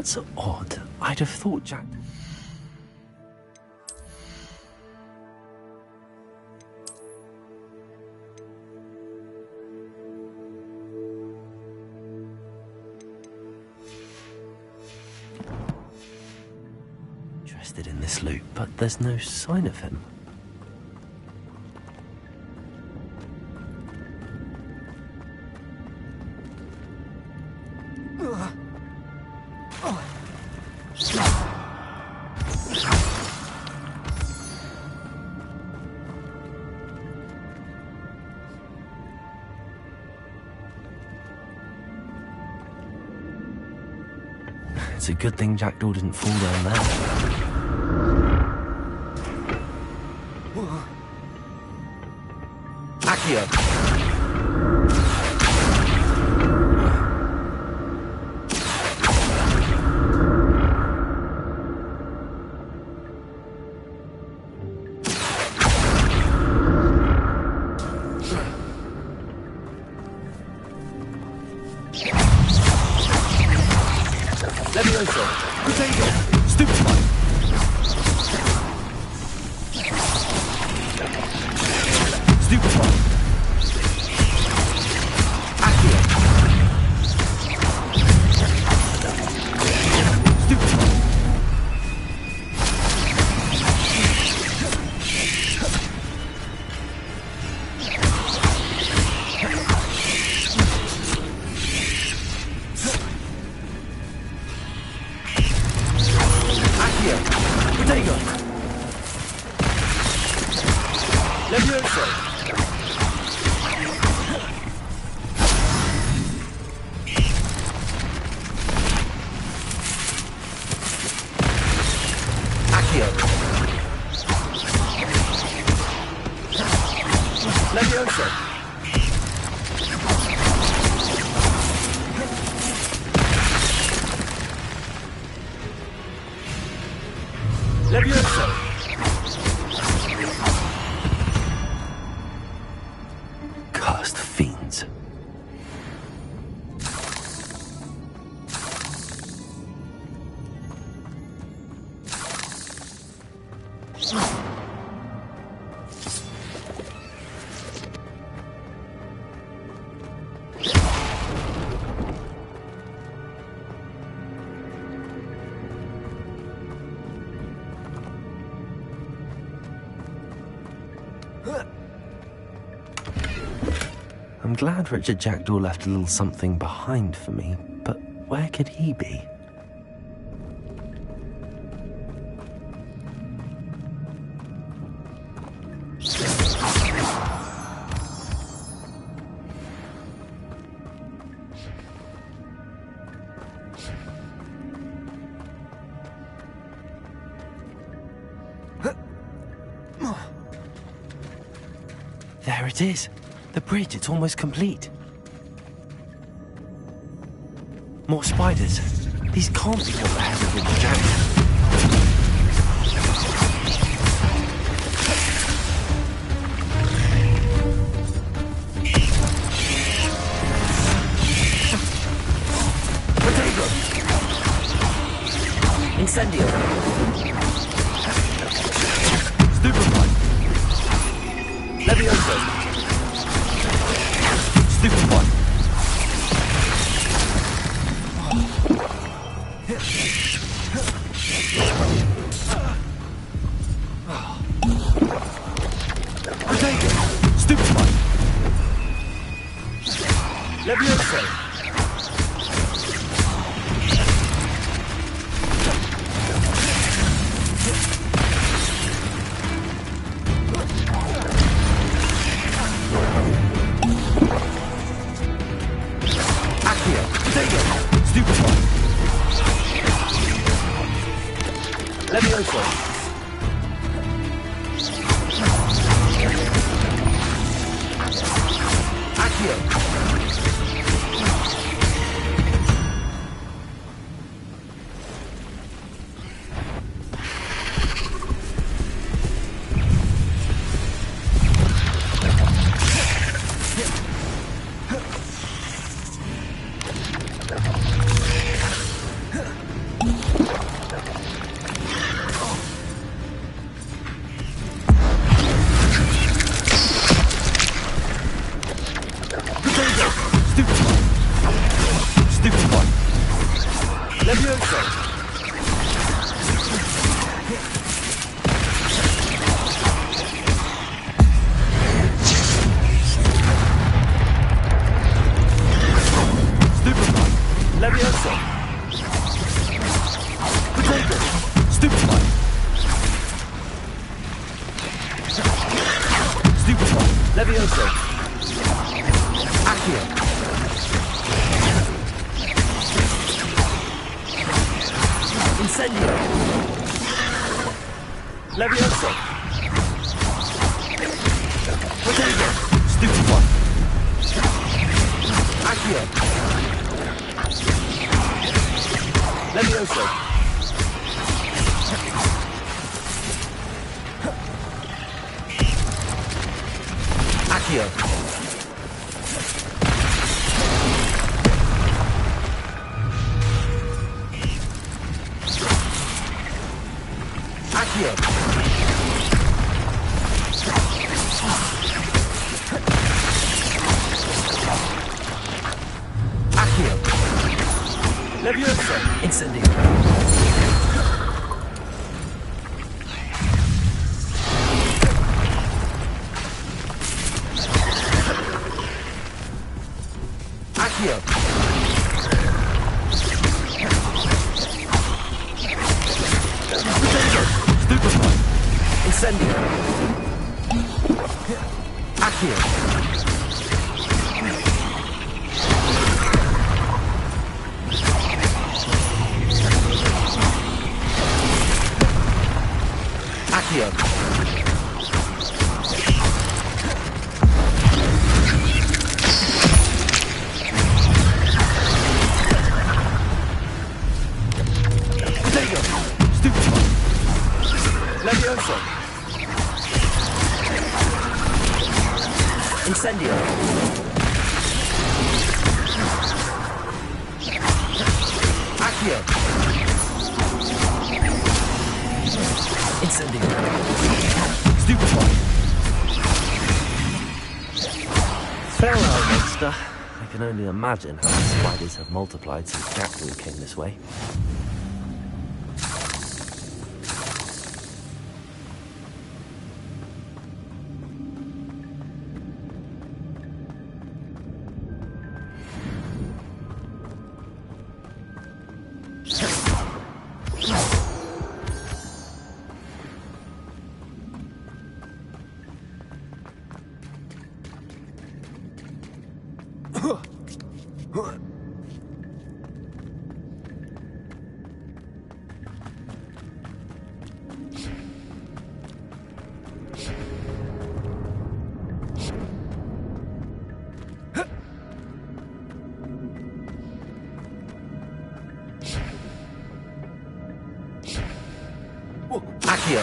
That's odd. I'd have thought Jack... Interested in this loot, but there's no sign of him. It's a good thing Jackdaw didn't fall down there. Accio! Cursed fiends. I'm glad Richard Jackdaw left a little something behind for me, but where could he be? There it is. The bridge, it's almost complete. More spiders. These can't be what the hell of Richard Jackdaw. Incendio. Stupefy. Levioso. Stupefy. Stupefy. Levioso. Stupefy. Levioso. Stupefy. Levioso. Potato. Stupefy. Stupefy. Levioso. Accio. Incendio. Levioso. Potato. Stupefy. Accio. Levioso. Accio. Accio. Accio. Levioso. Incendio. Accio. Stupefy. Incendio. Accio. Accio. Potato. Stupefy. Levioso. Incendio. Accio. Incendio. Stupefy. Farewell, monster. I can only imagine how the spiders have multiplied since Jackdaw came this way. Accio.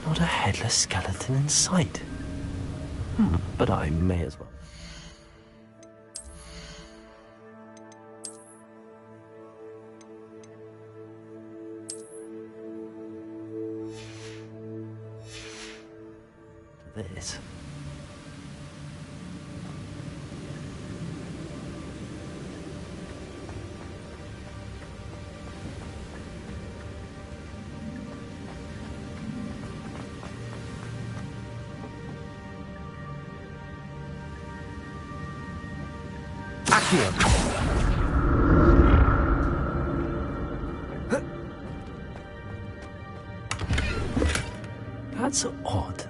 Not a headless skeleton in sight. But I may as well. This. Accio. That's odd.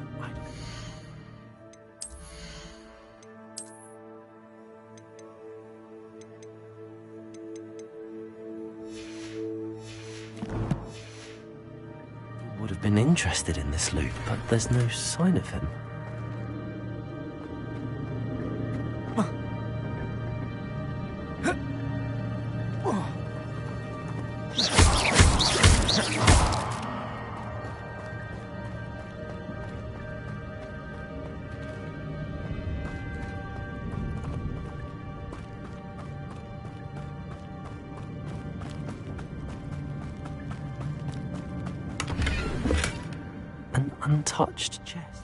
Would have been interested in this loot, but there's no sign of him. untouched chest.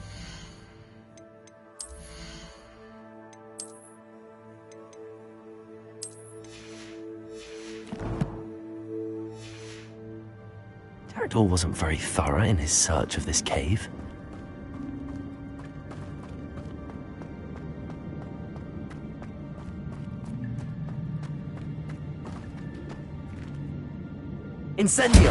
Jackdaw wasn't very thorough in his search of this cave. Incendio!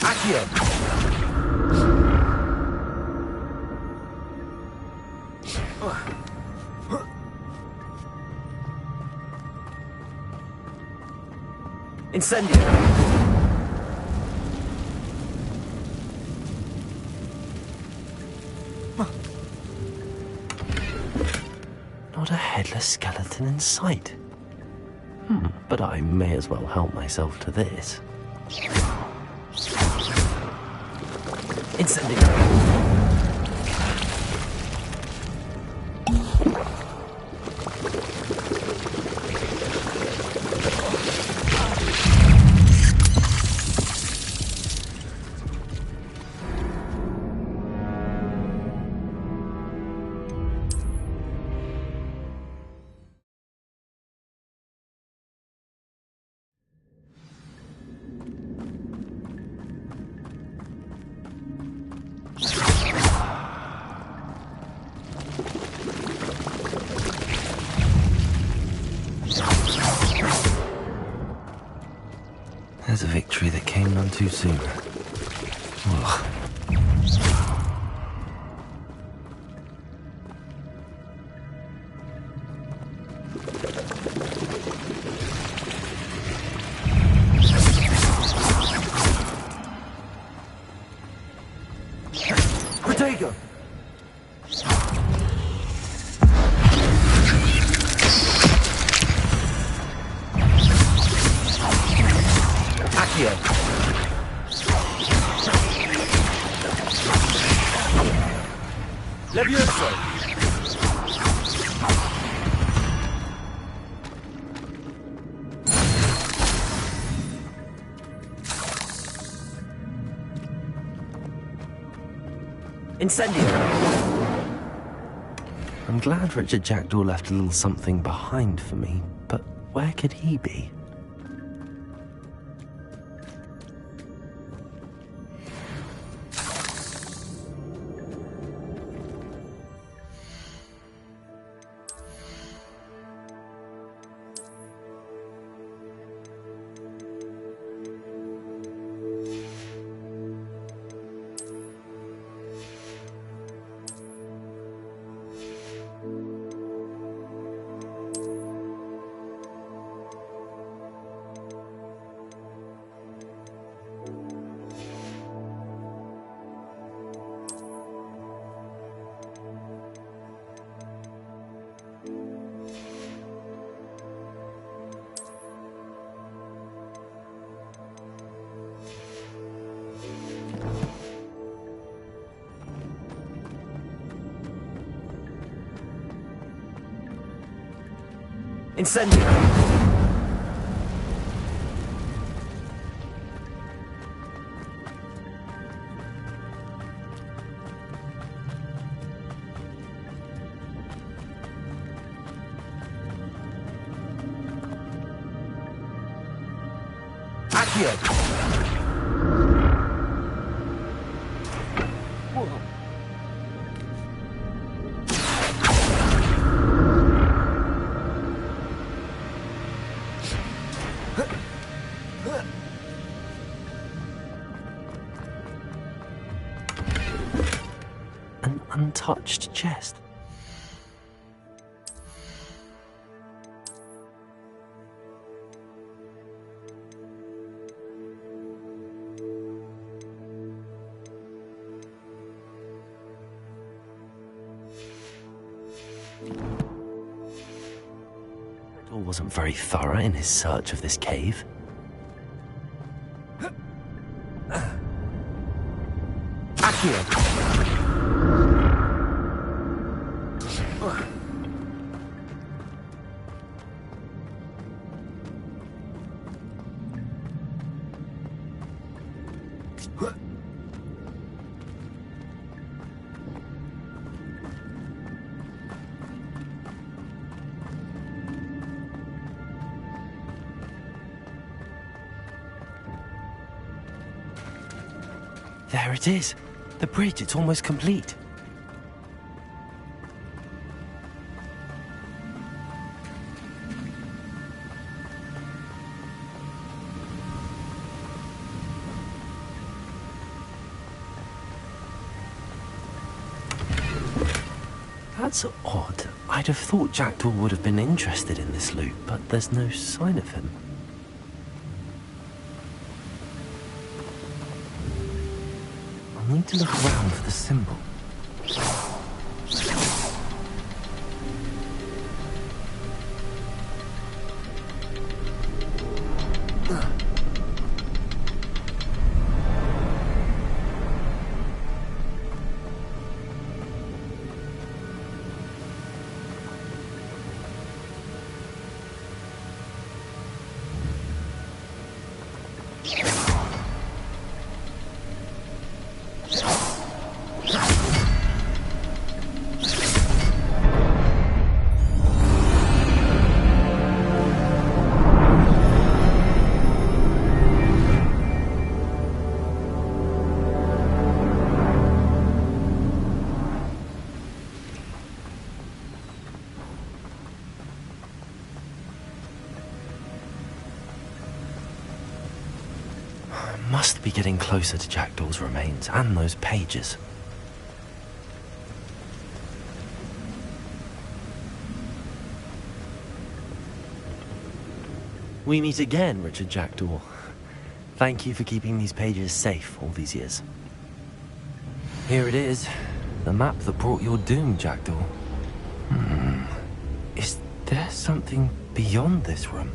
Accio! Incendio! Not a headless skeleton in sight. But I may as well help myself to this. Incendio! There's a victory that came none too soon. Ugh. Protego! Accio! Levioso! Incendio! I'm glad Richard Jackdaw left a little something behind for me, but where could he be? Incendio! Accio! An untouched chest. wasn't very thorough in his search of this cave. Accio! There it is. The bridge, it's almost complete. That's odd. I'd have thought Jackdaw would have been interested in this loot, but there's no sign of him. I need to look around for the symbol. Must be getting closer to Jackdaw's remains and those pages. We meet again, Richard Jackdaw. Thank you for keeping these pages safe all these years. Here it is, the map that brought your doom, Jackdaw. Is there something beyond this room?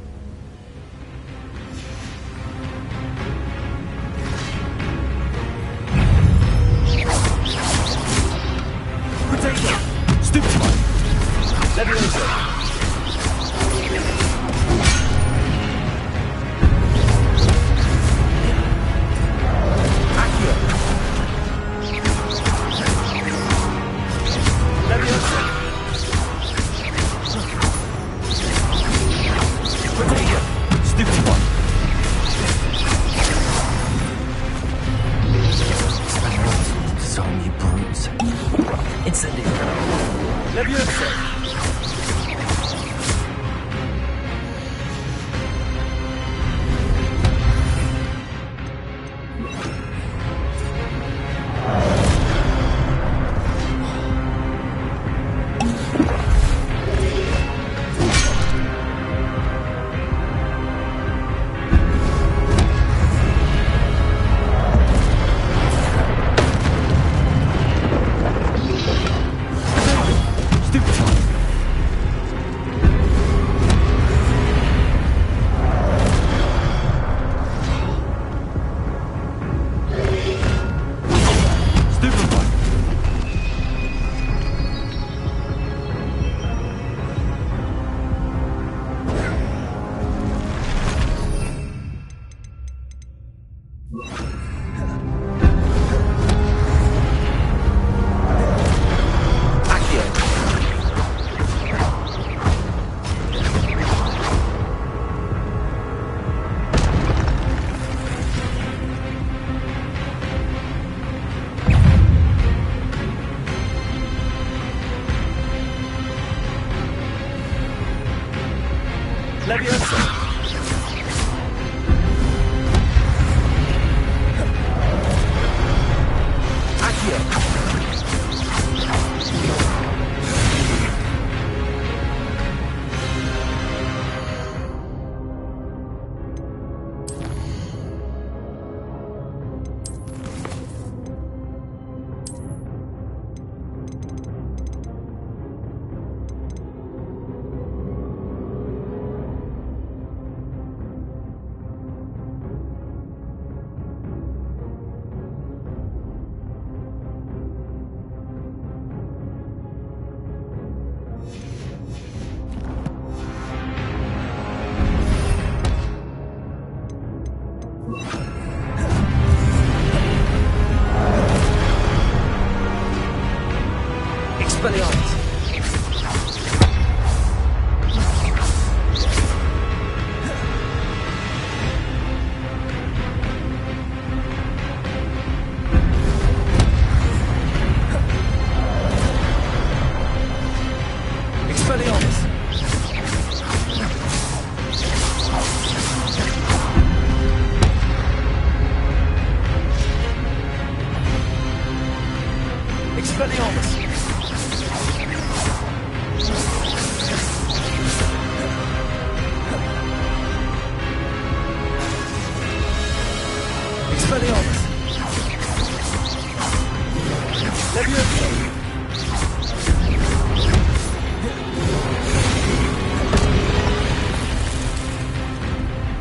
Expelliarmus!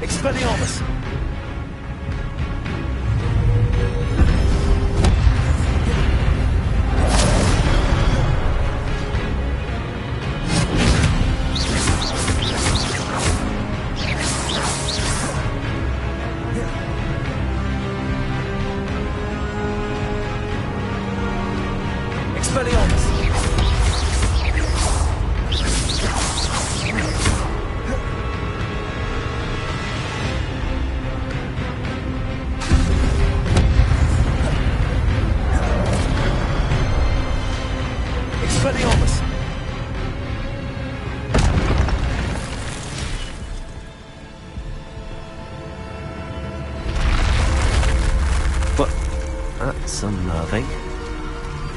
Expelliarmus! That's unnerving.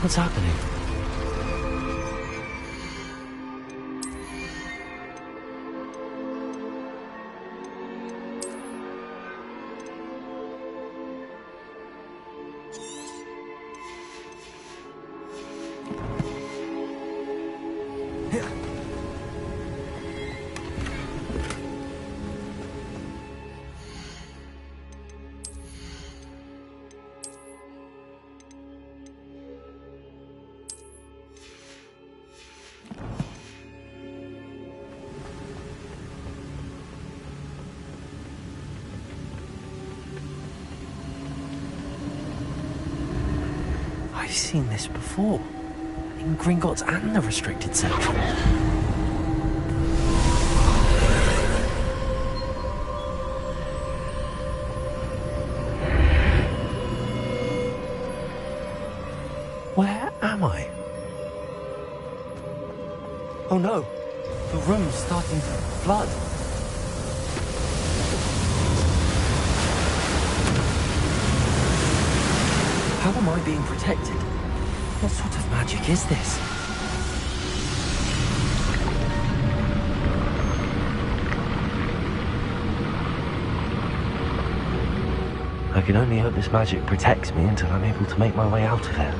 What's happening? I've seen this before, in Gringotts and the restricted section. Where am I? Oh no, the room's starting to flood. How am I being protected? What sort of magic is this? I can only hope this magic protects me until I'm able to make my way out of here.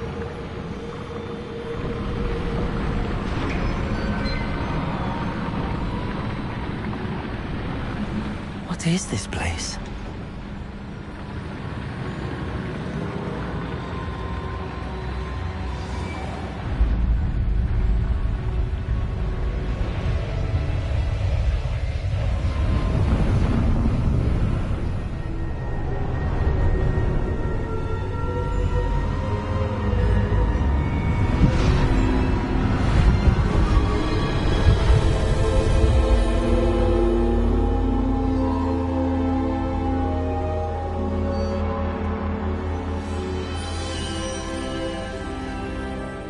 What is this place?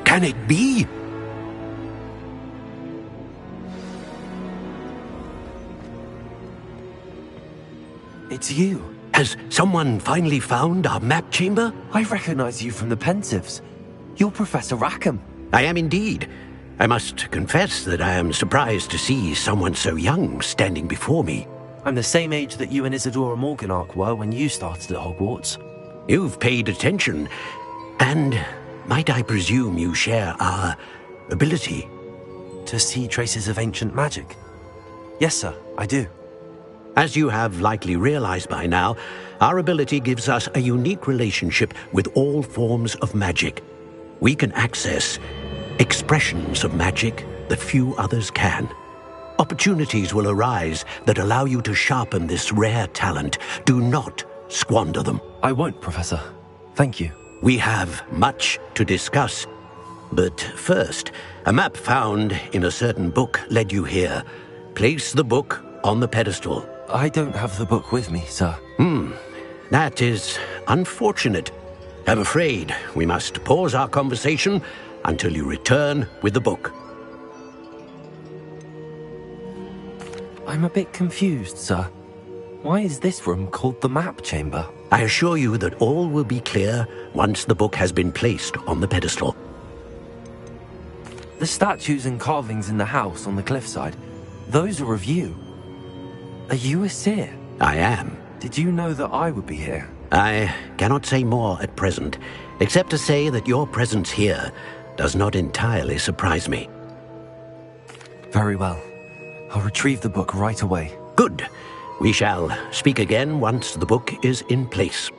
Can it be? It's you. Has someone finally found our map chamber? I recognize you from the Pensieves. You're Professor Rackham. I am indeed. I must confess that I am surprised to see someone so young standing before me. I'm the same age that you and Isadora Morganach were when you started at Hogwarts. You've paid attention, and might I presume you share our ability? To see traces of ancient magic? Yes, sir, I do. As you have likely realized by now, our ability gives us a unique relationship with all forms of magic. We can access expressions of magic that few others can. Opportunities will arise that allow you to sharpen this rare talent. Do not squander them. I won't, Professor. Thank you. We have much to discuss. But first, a map found in a certain book led you here. Place the book on the pedestal. I don't have the book with me, sir. That is unfortunate. I'm afraid we must pause our conversation until you return with the book. I'm a bit confused, sir. Why is this room called the map chamber? I assure you that all will be clear once the book has been placed on the pedestal. The statues and carvings in the house on the cliffside, those are of you. Are you a seer? I am. Did you know that I would be here? I cannot say more at present, except to say that your presence here does not entirely surprise me. Very well. I'll retrieve the book right away. Good. We shall speak again once the book is in place.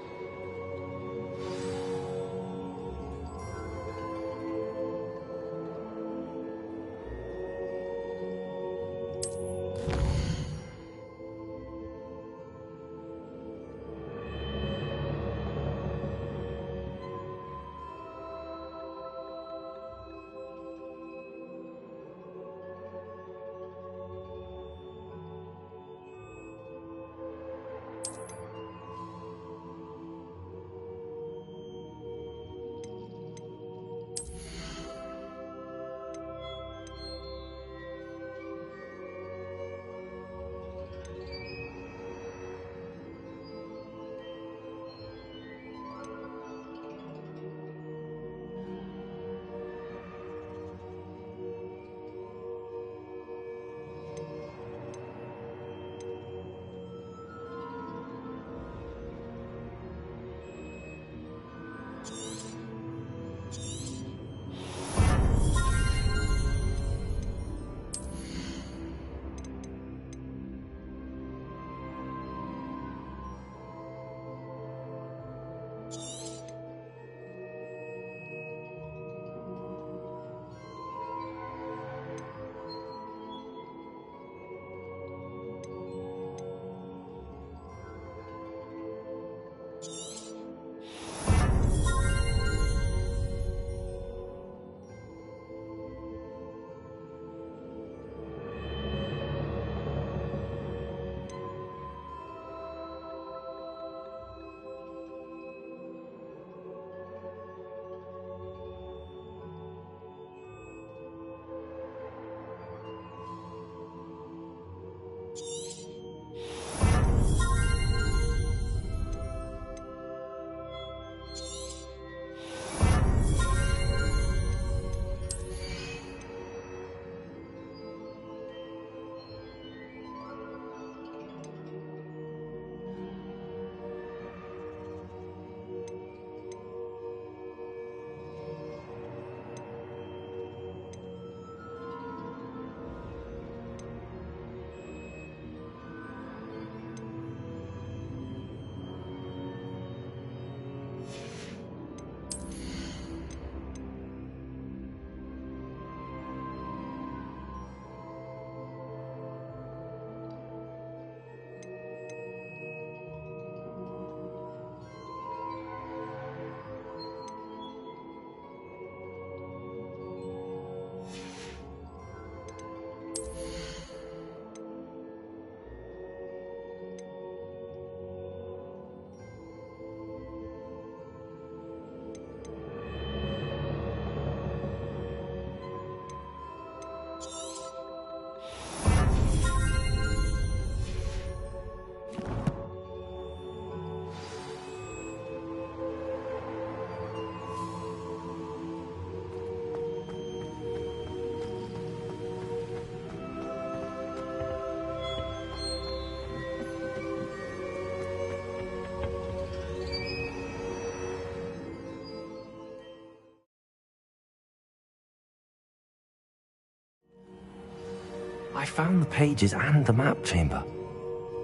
I found the pages and the map chamber.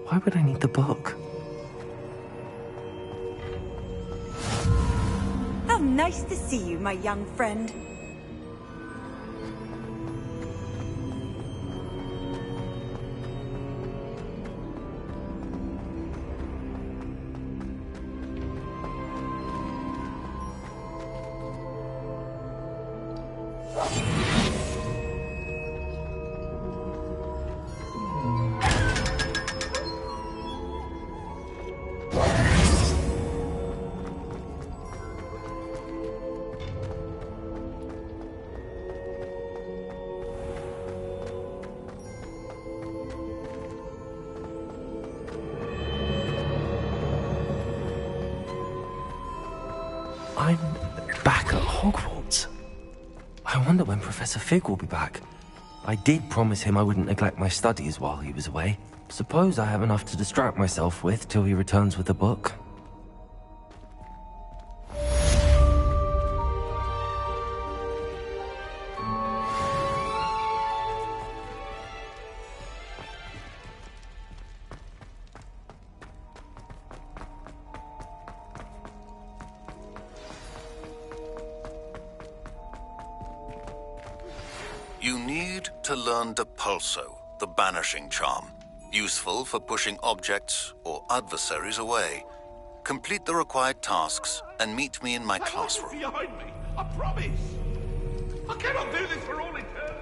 Why would I need the book? How nice to see you, my young friend. Hogwarts. I wonder when Professor Fig will be back. I did promise him I wouldn't neglect my studies while he was away. Suppose I have enough to distract myself with till he returns with the book. You need to learn Depulso, the banishing charm. Useful for pushing objects or adversaries away. Complete the required tasks and meet me in my classroom. Behind me, I promise. I cannot do this for all eternity.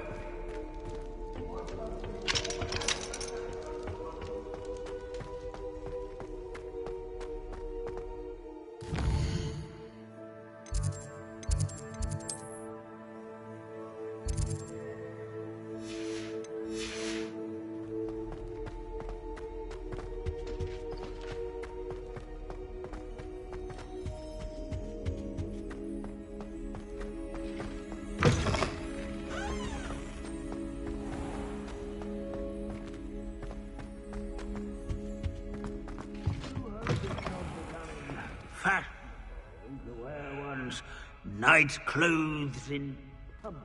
Fashion to wear one's night clothes in public.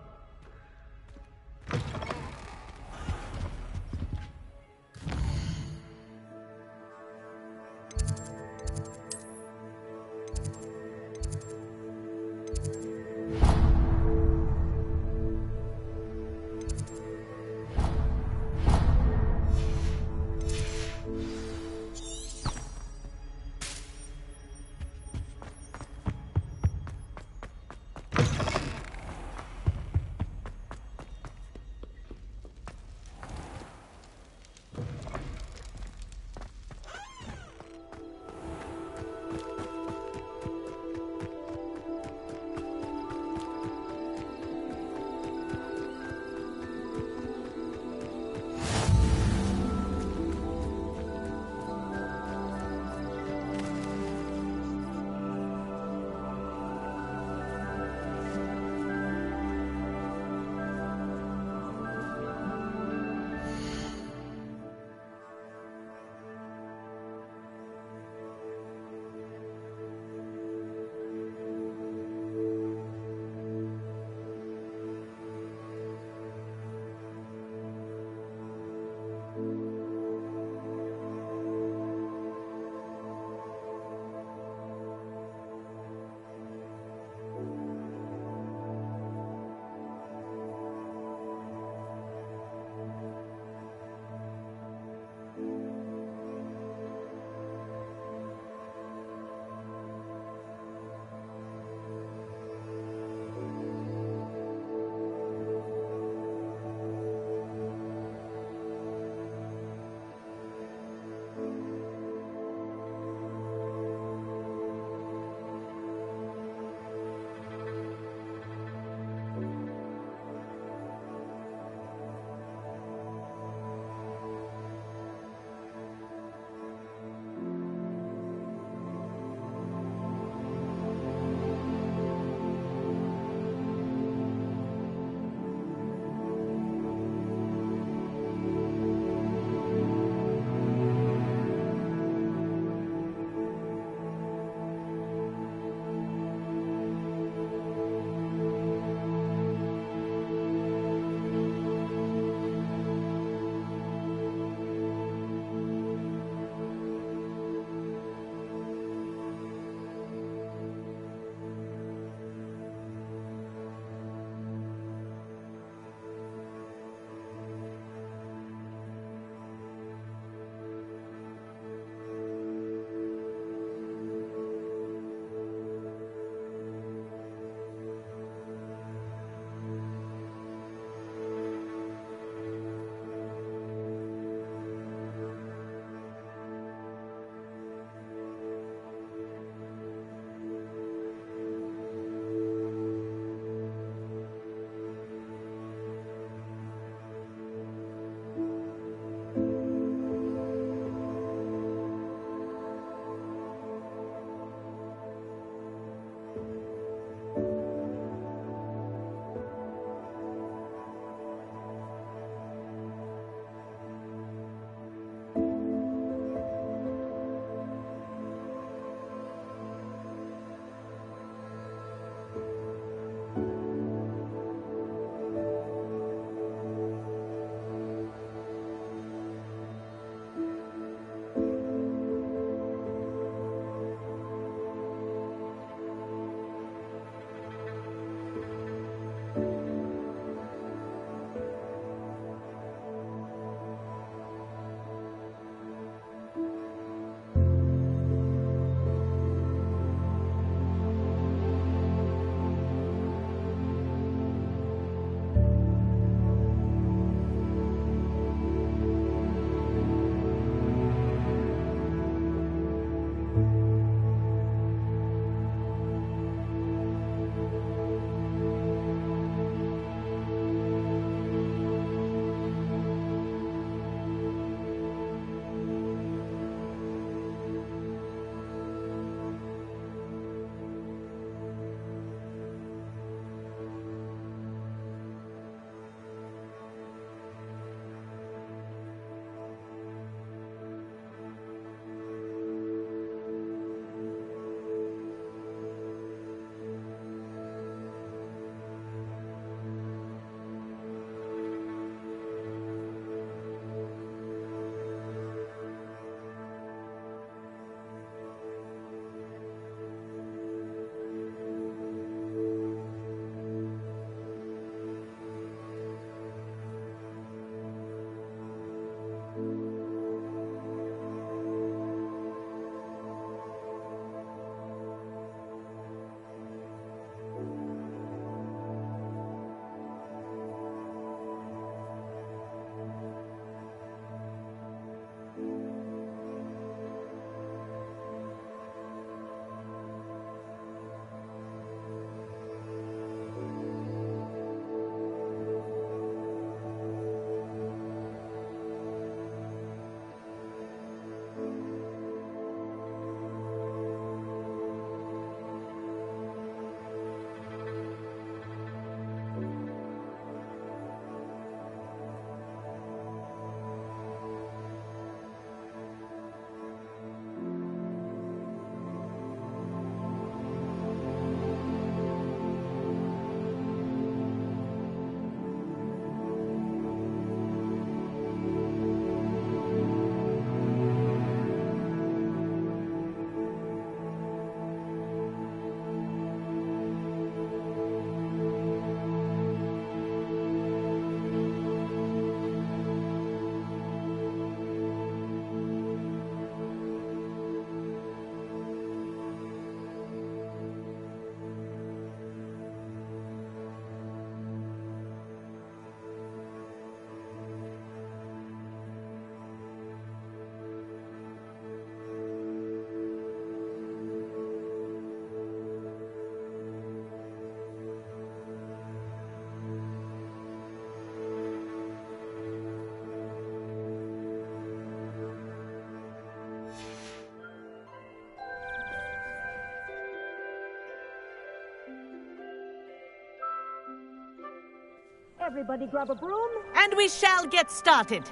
Everybody grab a broom. And we shall get started.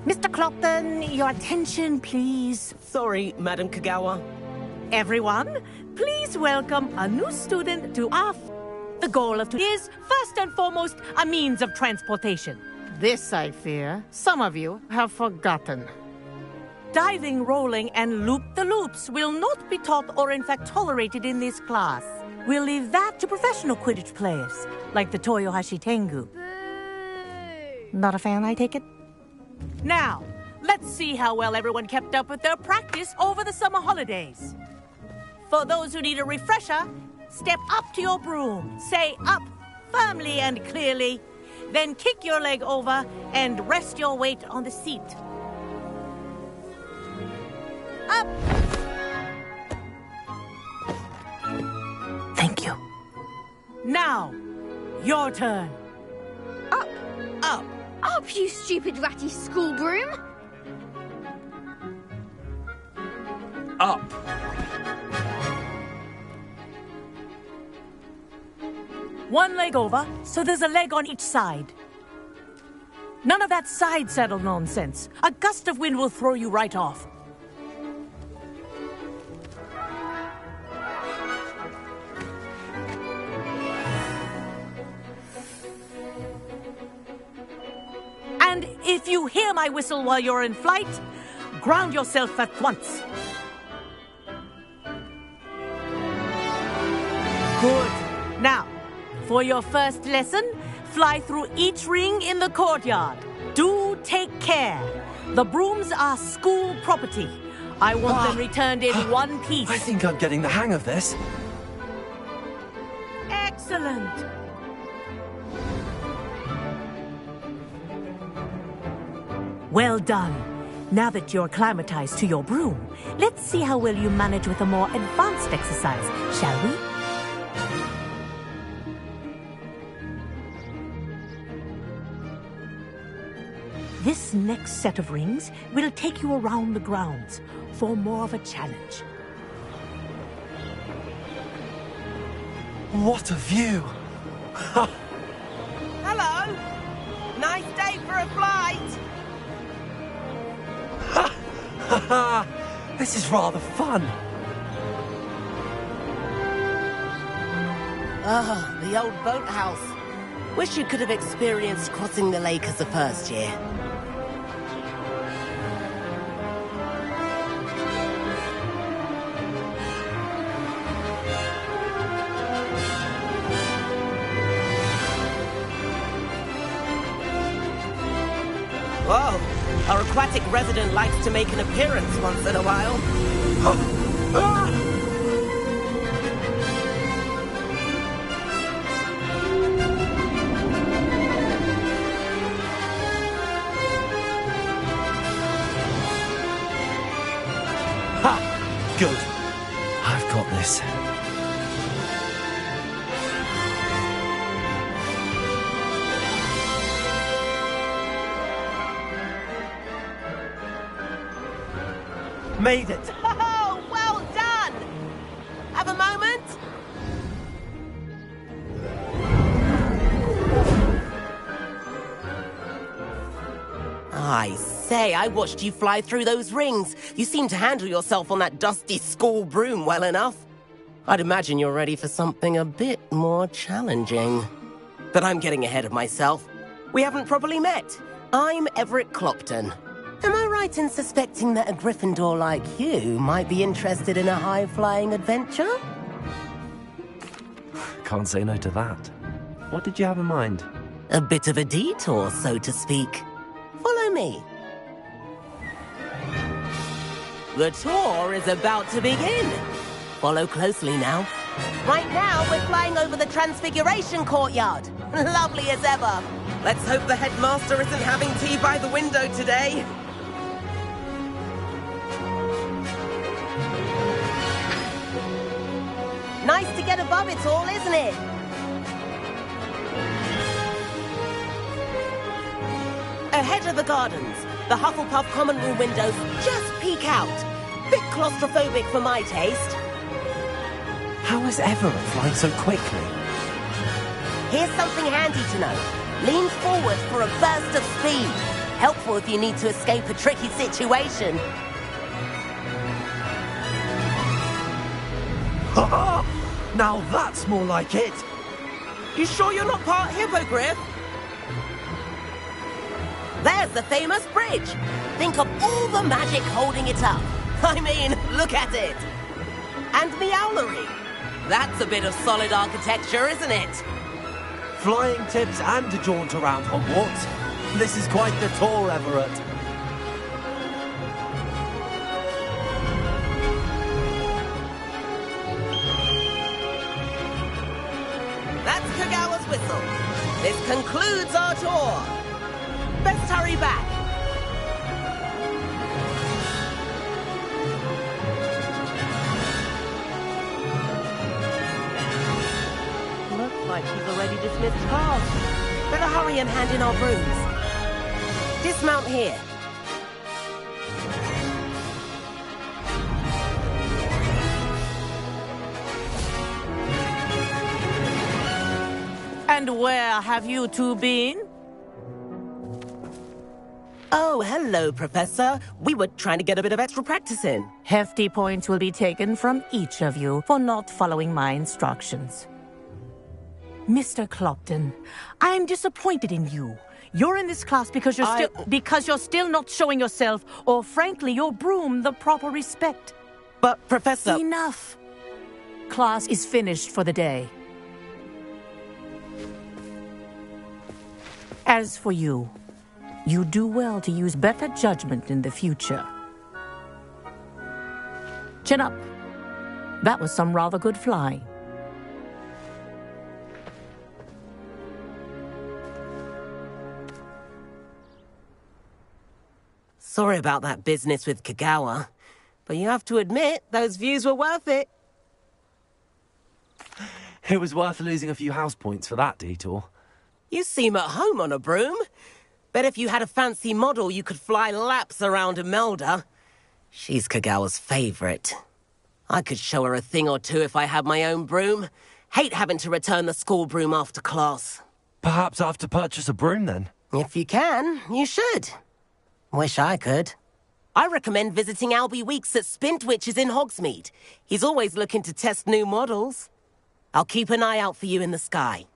Mr. Clopton, your attention, please. Sorry, Madam Kagawa. Everyone, please welcome a new student to our... The goal of today is, first and foremost, a means of transportation. This, I fear, some of you have forgotten. Diving, rolling, and loop-the-loops will not be taught or in fact tolerated in this class. We'll leave that to professional Quidditch players, like the Toyohashi Tengu. Not a fan, I take it? Now, let's see how well everyone kept up with their practice over the summer holidays. For those who need a refresher, step up to your broom, say up firmly and clearly, then kick your leg over and rest your weight on the seat. Up! Thank you. Now, your turn. Up! Up! Up, you stupid ratty school broom! Up. One leg over, so there's a leg on each side. None of that side saddle nonsense. A gust of wind will throw you right off. And if you hear my whistle while you're in flight, ground yourself at once. Good. Now, for your first lesson, fly through each ring in the courtyard. Do take care. The brooms are school property. I want them returned in one piece. I think I'm getting the hang of this. Excellent. Well done. Now that you're acclimatized to your broom, let's see how well you manage with a more advanced exercise, shall we? This next set of rings will take you around the grounds for more of a challenge. What a view! Hello. Nice day for a flight. This is rather fun. Ah, the old boathouse. Wish you could have experienced crossing the lake as a first year. Whoa, our aquatic resident likes to make an appearance once in a while. Ha! Good. I've got this. Made it! Oh, well done! Have a moment? I say, I watched you fly through those rings. You seem to handle yourself on that dusty school broom well enough. I'd imagine you're ready for something a bit more challenging. But I'm getting ahead of myself. We haven't properly met. I'm Everett Clopton. Am I right in suspecting that a Gryffindor like you might be interested in a high-flying adventure? Can't say no to that. What did you have in mind? A bit of a detour, so to speak. Follow me. The tour is about to begin. Follow closely now. Right now, we're flying over the Transfiguration Courtyard. Lovely as ever. Let's hope the headmaster isn't having tea by the window today. Nice to get above it all, isn't it? Ahead of the gardens, the Hufflepuff common room windows just peek out. Bit claustrophobic for my taste. How is Everett flying so quickly? Here's something handy to know. Lean forward for a burst of speed. Helpful if you need to escape a tricky situation. Now that's more like it. You sure you're not part hippogriff? There's the famous bridge. Think of all the magic holding it up. I mean, look at it. And the owlery. That's a bit of solid architecture, isn't it? Flying tips and a jaunt around Hogwarts. This is quite the tour, Everett. That's Kagawa's whistle. This concludes our tour. Best hurry back. Looks like she's already dismissed class. Better hurry and hand in our brooms. Dismount here. And where have you two been? Oh, hello, Professor. We were trying to get a bit of extra practice in. Hefty points will be taken from each of you for not following my instructions. Mr. Clopton, I'm disappointed in you. You're in this class because you're still not showing yourself, or frankly, your broom the proper respect. But, Professor... Enough. Class is finished for the day. As for you, you do well to use better judgment in the future. Chin up. That was some rather good flying. Sorry about that business with Kagawa, but you have to admit, those views were worth it. It was worth losing a few house points for that detour. You seem at home on a broom. Bet if you had a fancy model, you could fly laps around Imelda. She's Kagawa's favorite. I could show her a thing or two if I had my own broom. Hate having to return the school broom after class. Perhaps I have to purchase a broom then? If you can, you should. Wish I could. I recommend visiting Albie Weeks at Spintwitches in Hogsmeade. He's always looking to test new models. I'll keep an eye out for you in the sky.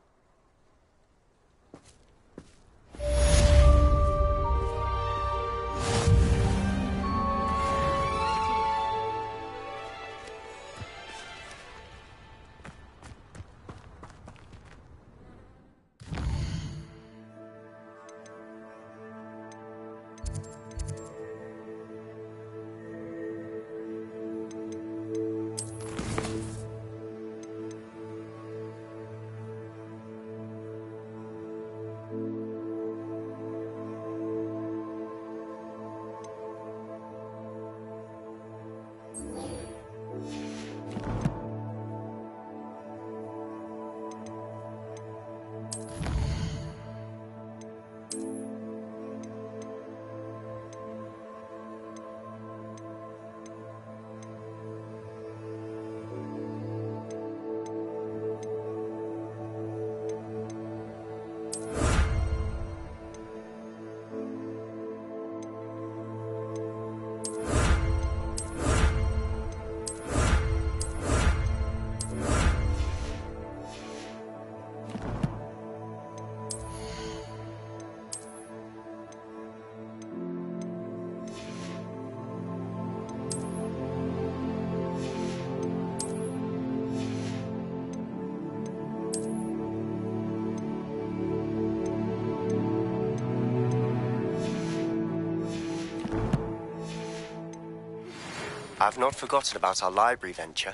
I've not forgotten about our library venture.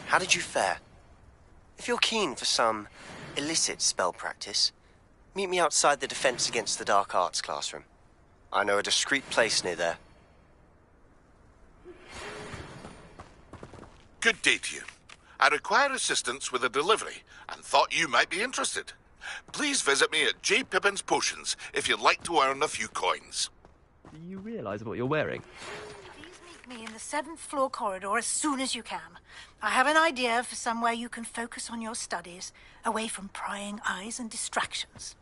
How did you fare? If you're keen for some illicit spell practice, meet me outside the Defense Against the Dark Arts classroom. I know a discreet place near there. Good day to you. I require assistance with a delivery and thought you might be interested. Please visit me at J. Pippin's Potions if you'd like to earn a few coins. Do you realise what you're wearing? meet me in the 7th floor corridor as soon as you can. I have an idea for somewhere you can focus on your studies, away from prying eyes and distractions.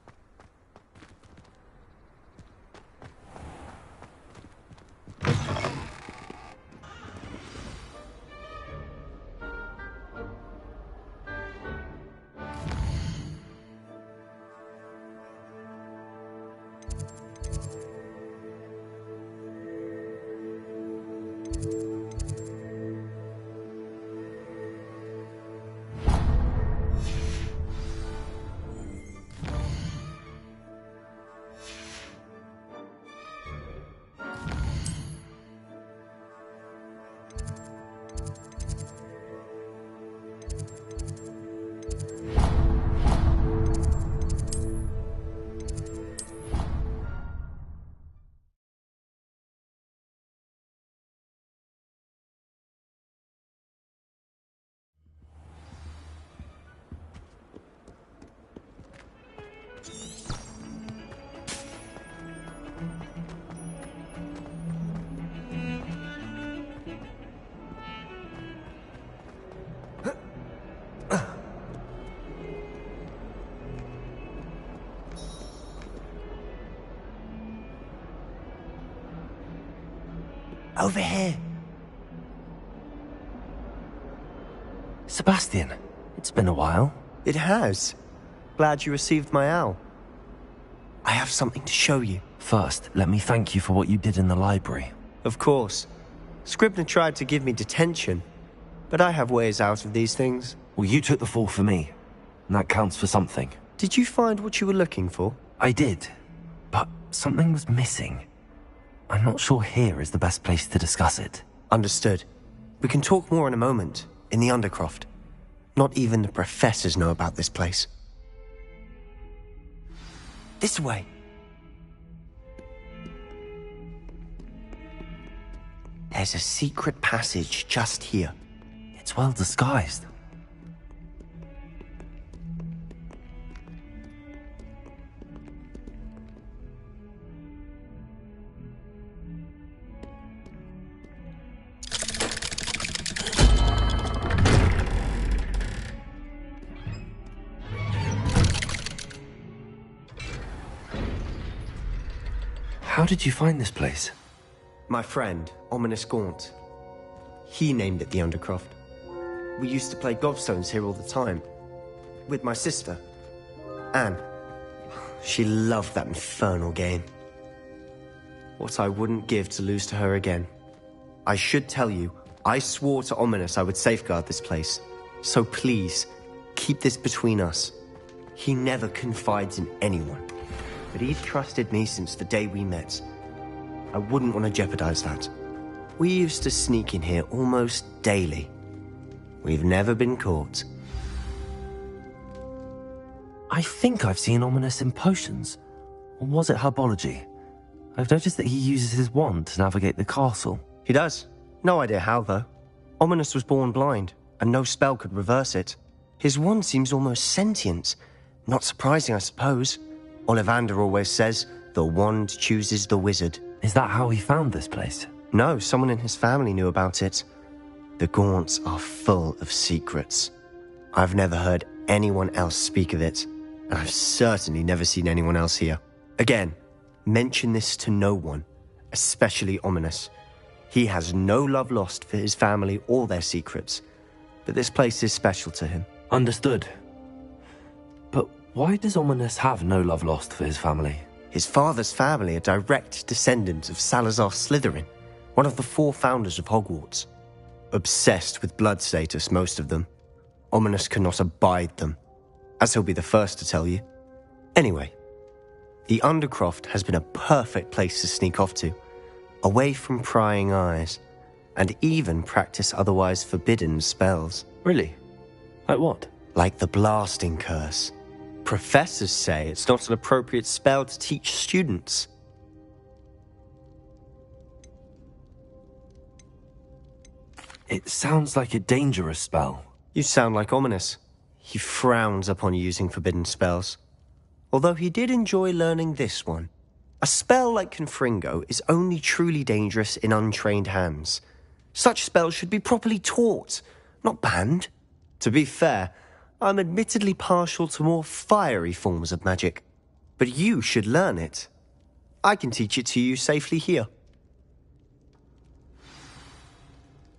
Over here. Sebastian, it's been a while. It has. Glad you received my owl. I have something to show you. First, let me thank you for what you did in the library. Of course. Scribner tried to give me detention, but I have ways out of these things. Well, you took the fall for me, and that counts for something. Did you find what you were looking for? I did, but something was missing. I'm not sure here is the best place to discuss it. Understood. We can talk more in a moment, in the Undercroft. Not even the professors know about this place. This way. There's a secret passage just here. It's well disguised. How did you find this place? My friend, Ominous Gaunt. He named it the Undercroft. We used to play gobstones here all the time. With my sister, Anne. She loved that infernal game. What I wouldn't give to lose to her again. I should tell you, I swore to Ominous I would safeguard this place. So please, keep this between us. He never confides in anyone. But he's trusted me since the day we met. I wouldn't want to jeopardize that. We used to sneak in here almost daily. We've never been caught. I think I've seen Ominous in potions. Or was it herbology? I've noticed that he uses his wand to navigate the castle. He does. No idea how, though. Ominous was born blind, and no spell could reverse it. His wand seems almost sentient. Not surprising, I suppose. Ollivander always says, the wand chooses the wizard. Is that how he found this place? No, someone in his family knew about it. The Gaunts are full of secrets. I've never heard anyone else speak of it, and I've certainly never seen anyone else here. Again, mention this to no one, especially Ominous. He has no love lost for his family or their secrets, but this place is special to him. Understood. But why does Ominous have no love lost for his family? His father's family are direct descendants of Salazar Slytherin, one of the 4 founders of Hogwarts. Obsessed with blood status, most of them. Ominous cannot abide them, as he'll be the first to tell you. Anyway, the Undercroft has been a perfect place to sneak off to, away from prying eyes, and even practice otherwise forbidden spells. Really? Like what? Like the blasting curse. Professors say it's not an appropriate spell to teach students. It sounds like a dangerous spell. You sound like Ominous. He frowns upon using forbidden spells. Although he did enjoy learning this one. A spell like Confringo is only truly dangerous in untrained hands. Such spells should be properly taught, not banned. To be fair, I'm admittedly partial to more fiery forms of magic. But you should learn it. I can teach it to you safely here.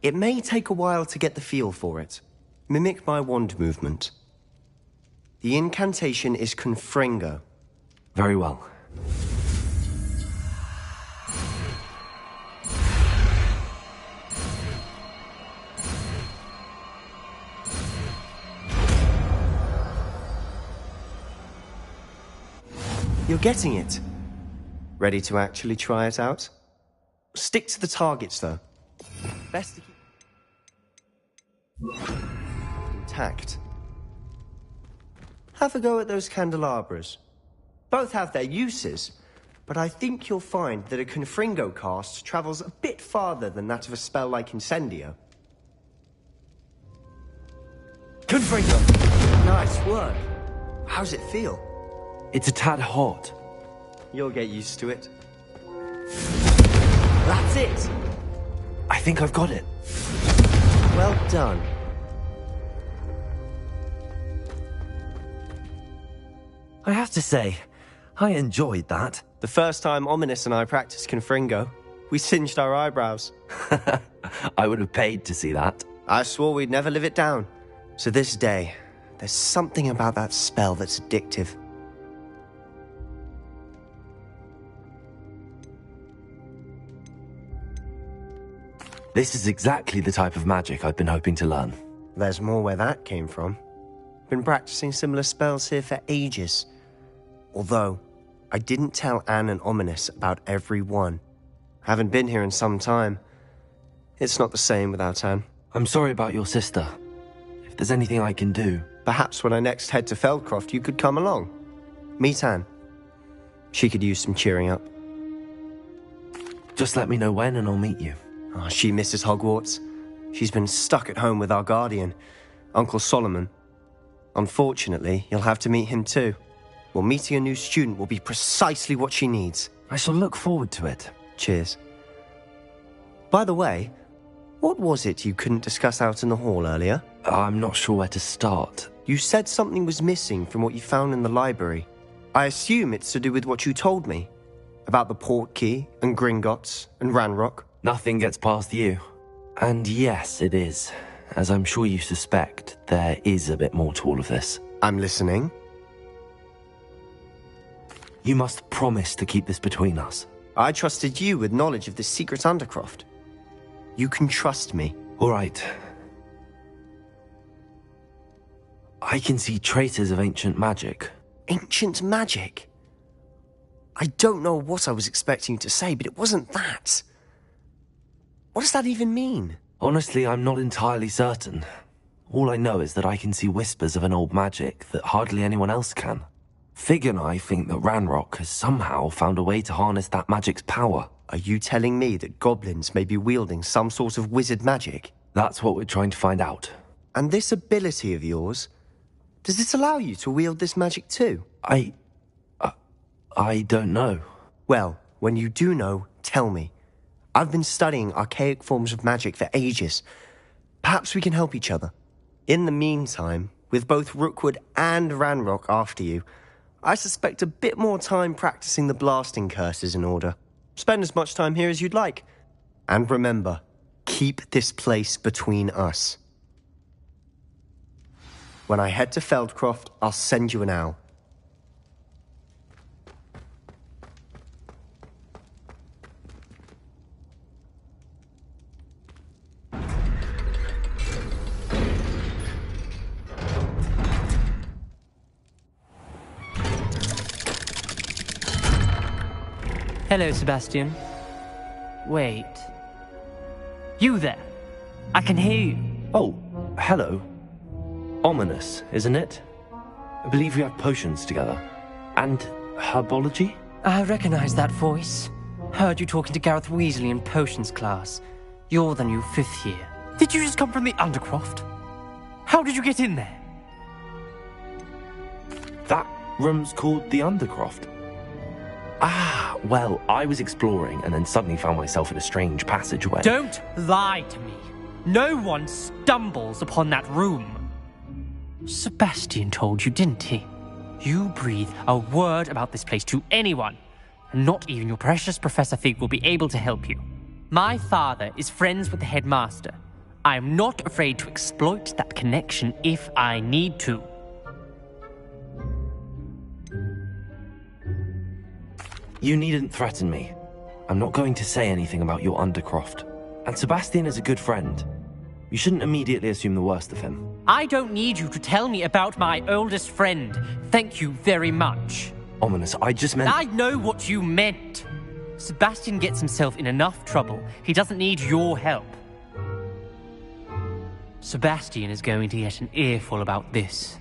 It may take a while to get the feel for it. Mimic my wand movement. The incantation is Confringo. Very well. You're getting it. Ready to actually try it out? Stick to the targets, though. Best to keep intact. Have a go at those candelabras. Both have their uses, but I think you'll find that a Confringo cast travels a bit farther than that of a spell like Incendio. Confringo! Nice work. How's it feel? It's a tad hot. You'll get used to it. That's it! I think I've got it. Well done. I have to say, I enjoyed that. The first time Ominous and I practiced Confringo, we singed our eyebrows. I would have paid to see that. I swore we'd never live it down. So this day, there's something about that spell that's addictive. This is exactly the type of magic I've been hoping to learn. There's more where that came from. Been practicing similar spells here for ages. Although, I didn't tell Anne and Ominous about every one. Haven't been here in some time. It's not the same without Anne. I'm sorry about your sister. If there's anything I can do... Perhaps when I next head to Feldcroft, you could come along. Meet Anne. She could use some cheering up. Just let me know when and I'll meet you. Oh, she misses Hogwarts. She's been stuck at home with our guardian, Uncle Solomon. Unfortunately, you'll have to meet him too. Well, meeting a new student will be precisely what she needs. I shall look forward to it. Cheers. By the way, what was it you couldn't discuss out in the hall earlier? I'm not sure where to start. You said something was missing from what you found in the library. I assume it's to do with what you told me. About the Portkey and Gringotts and Ranrock. Nothing gets past you. And yes, it is. As I'm sure you suspect, there is a bit more to all of this. I'm listening. You must promise to keep this between us. I trusted you with knowledge of this secret undercroft. You can trust me. All right. I can see traces of ancient magic. Ancient magic? I don't know what I was expecting you to say, but it wasn't that. What does that even mean? Honestly, I'm not entirely certain. All I know is that I can see whispers of an old magic that hardly anyone else can. Fig and I think that Ranrock has somehow found a way to harness that magic's power. Are you telling me that goblins may be wielding some sort of wizard magic? That's what we're trying to find out. And this ability of yours, does it allow you to wield this magic too? I don't know. Well, when you do know, tell me. I've been studying archaic forms of magic for ages. Perhaps we can help each other. In the meantime, with both Rookwood and Ranrock after you, I suspect a bit more time practicing the blasting curses in order. Spend as much time here as you'd like. And remember, keep this place between us. When I head to Feldcroft, I'll send you an owl. Hello, Sebastian. Wait. You there? I can hear you. Oh, hello. Ominous, isn't it? I believe we have potions together. And herbology? I recognize that voice. Heard you talking to Gareth Weasley in potions class. You're the new 5th year. Did you just come from the Undercroft? How did you get in there? That room's called the Undercroft. Ah, Well, I was exploring and then suddenly found myself in a strange passageway. Don't lie to me. No one stumbles upon that room. Sebastian told you, didn't he? You breathe a word about this place to anyone, and not even your precious Professor Fig will be able to help you. My father is friends with the headmaster. I am not afraid to exploit that connection if I need to. You needn't threaten me. I'm not going to say anything about your Undercroft. And Sebastian is a good friend. You shouldn't immediately assume the worst of him. I don't need you to tell me about my oldest friend. Thank you very much. Ominous, I just meant... I know what you meant. Sebastian gets himself in enough trouble. He doesn't need your help. Sebastian is going to get an earful about this.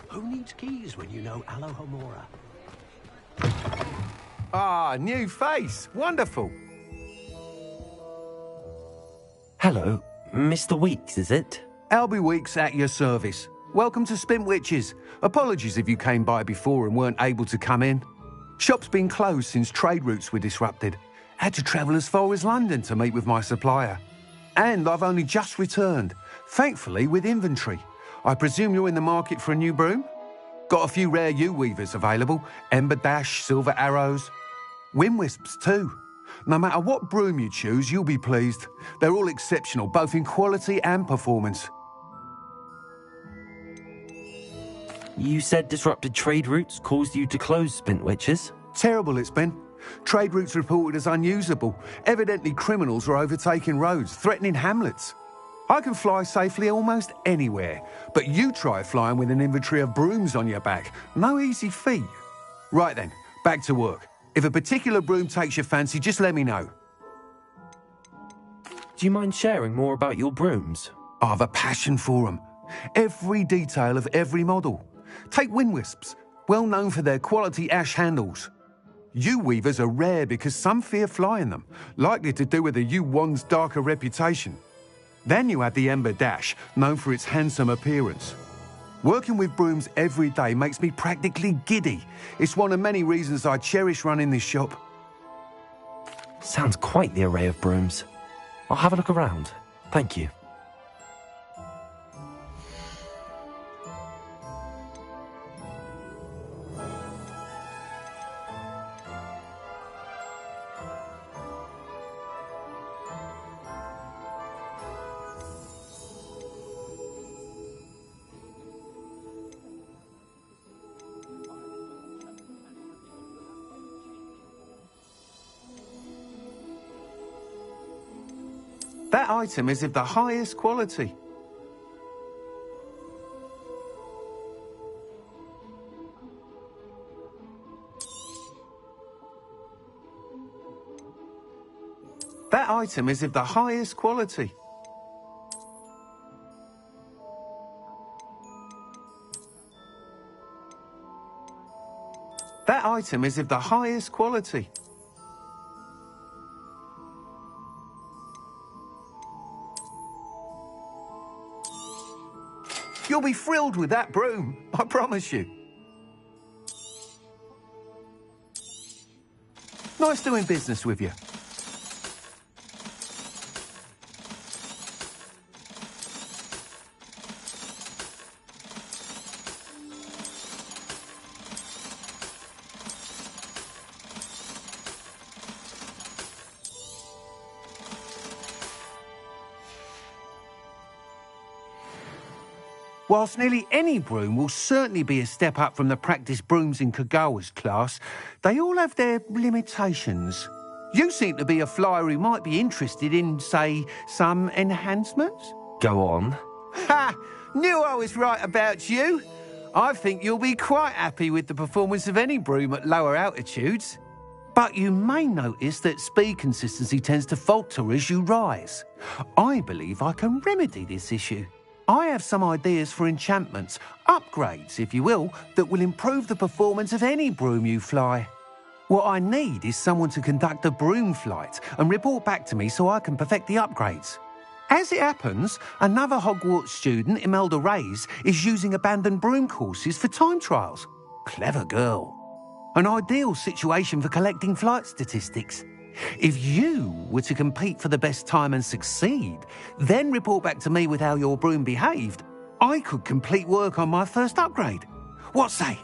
Who needs keys when you know Alohomora? Ah, new face. Wonderful. Hello, Mr. Weeks, is it? Albie Weeks at your service. Welcome to Spintwitches. Apologies if you came by before and weren't able to come in. Shop's been closed since trade routes were disrupted. Had to travel as far as London to meet with my supplier. And I've only just returned, thankfully with inventory. I presume you're in the market for a new broom? Got a few rare U-weavers available. Ember Dash, Silver Arrows. Wind Wisps too. No matter what broom you choose, you'll be pleased. They're all exceptional, both in quality and performance. You said disrupted trade routes caused you to close Spintwitches? Terrible it's been. Trade routes reported as unusable. Evidently criminals are overtaking roads, threatening hamlets. I can fly safely almost anywhere, but you try flying with an inventory of brooms on your back. No easy feat. Right then, back to work. If a particular broom takes your fancy, just let me know. Do you mind sharing more about your brooms? I have a passion for them. Every detail of every model. Take Wind Wisps, well known for their quality ash handles. U-weavers are rare because some fear flying them, likely to do with the U-wand's darker reputation. Then you have the Ember Dash, known for its handsome appearance. Working with brooms every day makes me practically giddy. It's one of many reasons I cherish running this shop. Sounds quite the array of brooms. I'll have a look around. Thank you. That item is of the highest quality. That item is of the highest quality. That item is of the highest quality. You'll be thrilled with that broom, I promise you. Nice doing business with you. Whilst nearly any broom will certainly be a step up from the practice brooms in Kagawa's class, they all have their limitations. You seem to be a flyer who might be interested in, say, some enhancements? Go on. Ha! Knew I was right about you. I think you'll be quite happy with the performance of any broom at lower altitudes. But you may notice that speed consistency tends to falter as you rise. I believe I can remedy this issue. I have some ideas for enchantments, upgrades, if you will, that will improve the performance of any broom you fly. What I need is someone to conduct a broom flight and report back to me so I can perfect the upgrades. As it happens, another Hogwarts student, Imelda Reyes, is using abandoned broom courses for time trials. Clever girl. An ideal situation for collecting flight statistics. If you were to compete for the best time and succeed, then report back to me with how your broom behaved, I could complete work on my first upgrade. What say?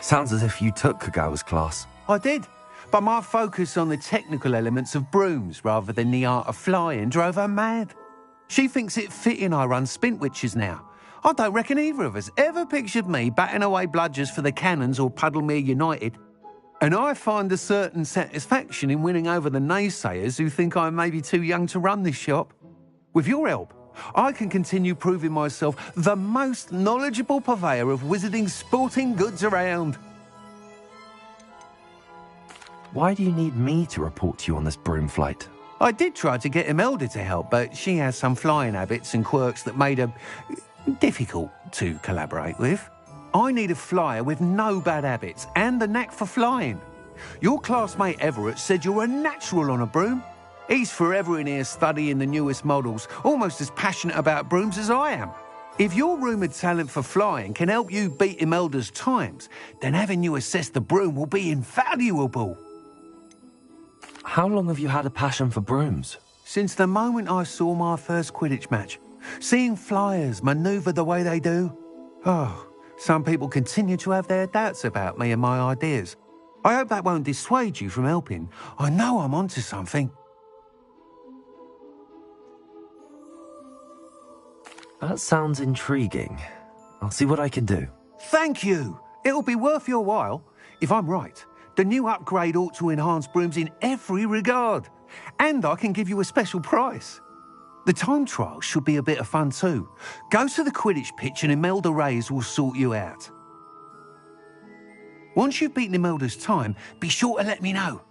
Sounds as if you took Kagawa's class. I did, but my focus on the technical elements of brooms rather than the art of flying drove her mad. She thinks it fitting I run Spintwitches now. I don't reckon either of us ever pictured me batting away bludgers for the Cannons or Puddlemere United. And I find a certain satisfaction in winning over the naysayers who think I may be too young to run this shop. With your help, I can continue proving myself the most knowledgeable purveyor of wizarding sporting goods around. Why do you need me to report to you on this broom flight? I did try to get Imelda to help, but she has some flying habits and quirks that made her difficult to collaborate with. I need a flyer with no bad habits and the knack for flying. Your classmate Everett said you're a natural on a broom. He's forever in here studying the newest models, almost as passionate about brooms as I am. If your rumoured talent for flying can help you beat Imelda's times, then having you assess the broom will be invaluable. How long have you had a passion for brooms? Since the moment I saw my first Quidditch match. Seeing flyers manoeuvre the way they do. Oh, some people continue to have their doubts about me and my ideas. I hope that won't dissuade you from helping. I know I'm onto something. That sounds intriguing. I'll see what I can do. Thank you. It'll be worth your while. If I'm right, the new upgrade ought to enhance brooms in every regard. And I can give you a special price. The time trial should be a bit of fun too. Go to the Quidditch pitch and Imelda Reyes will sort you out. Once you've beaten Imelda's time, be sure to let me know.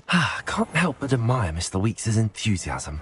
I can't help but admire Mr. Weeks' enthusiasm.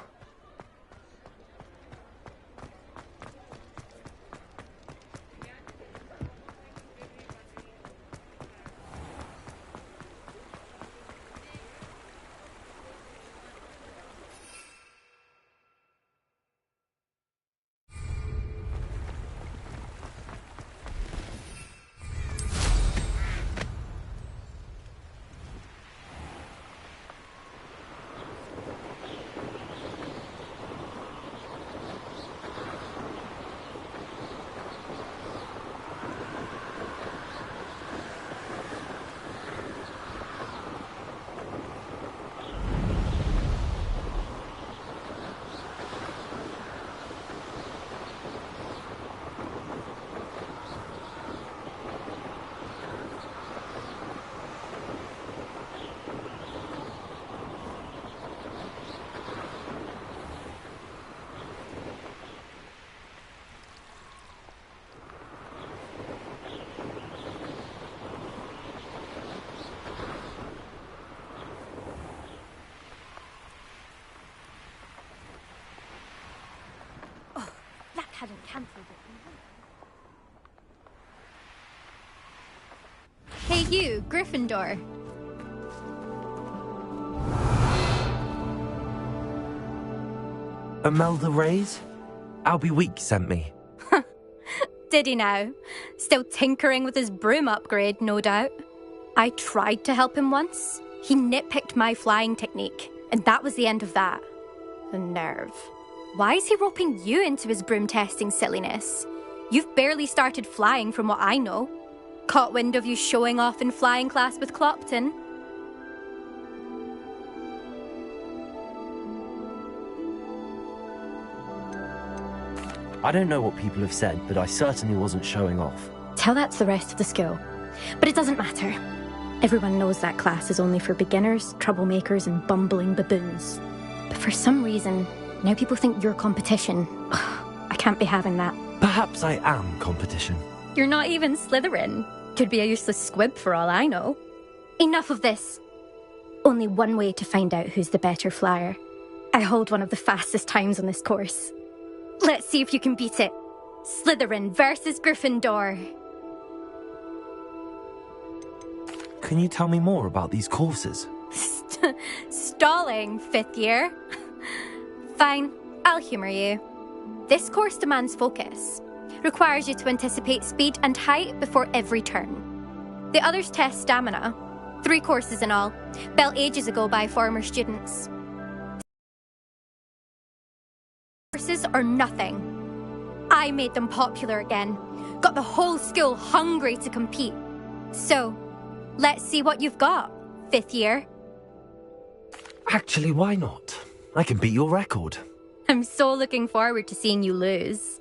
hadn't cancelled it. Hey you, Gryffindor. Imelda Reyes? Albie Week sent me. Did he now? Still tinkering with his broom upgrade, no doubt. I tried to help him once. He nitpicked my flying technique, and that was the end of that. The nerve. Why is he roping you into his broom testing silliness? You've barely started flying from what I know. Caught wind of you showing off in flying class with Clopton. I don't know what people have said, but I certainly wasn't showing off. Tell that to the rest of the school. But it doesn't matter. Everyone knows that class is only for beginners, troublemakers, and bumbling baboons. But for some reason, now people think you're competition. I can't be having that. Perhaps I am competition. You're not even Slytherin. Could be a useless squib for all I know. Enough of this. Only one way to find out who's the better flyer. I hold one of the fastest times on this course. Let's see if you can beat it. Slytherin versus Gryffindor. Can you tell me more about these courses? Stalling, 5th year. Fine, I'll humour you. This course demands focus. Requires you to anticipate speed and height before every turn. The others test stamina. 3 courses in all, built ages ago by former students. Courses are nothing. I made them popular again. Got the whole school hungry to compete. So, let's see what you've got, 5th year. Actually, why not? I can beat your record. I'm so looking forward to seeing you lose.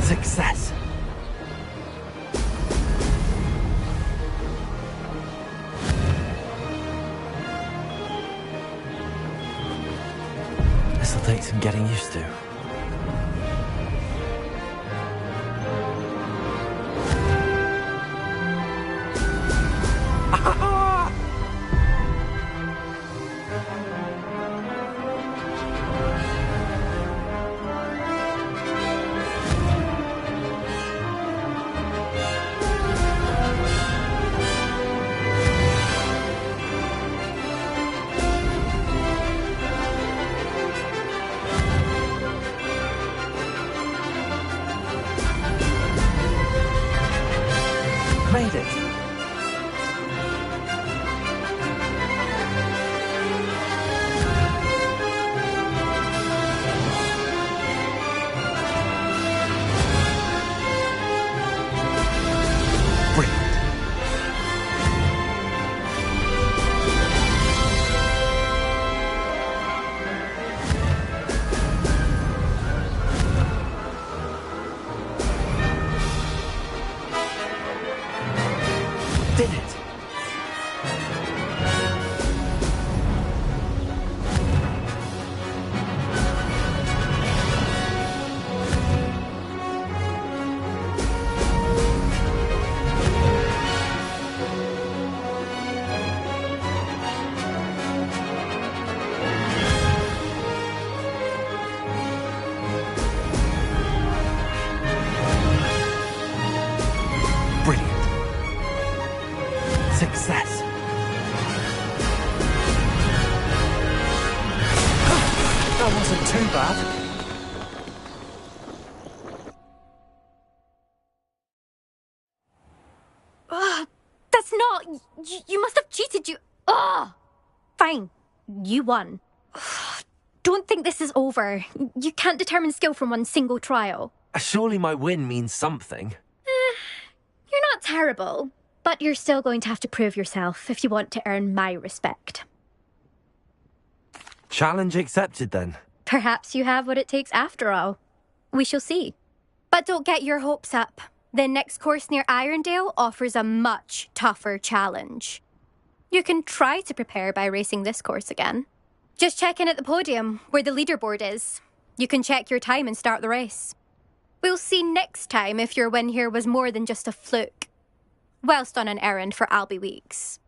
Success. This'll take some getting used to. Made it. Did it. Brilliant. Success. That wasn't too bad. That's not... You must have cheated, you... Ugh! Fine. You won. Don't think this is over. You can't determine skill from one single trial. Surely my win means something. You're not terrible, but you're still going to have to prove yourself if you want to earn my respect. Challenge accepted then. Perhaps you have what it takes after all. We shall see. But don't get your hopes up. The next course near Irondale offers a much tougher challenge. You can try to prepare by racing this course again. Just check in at the podium, where the leaderboard is. You can check your time and start the race. We'll see next time if your win here was more than just a fluke. Whilst on an errand for Albie Weeks.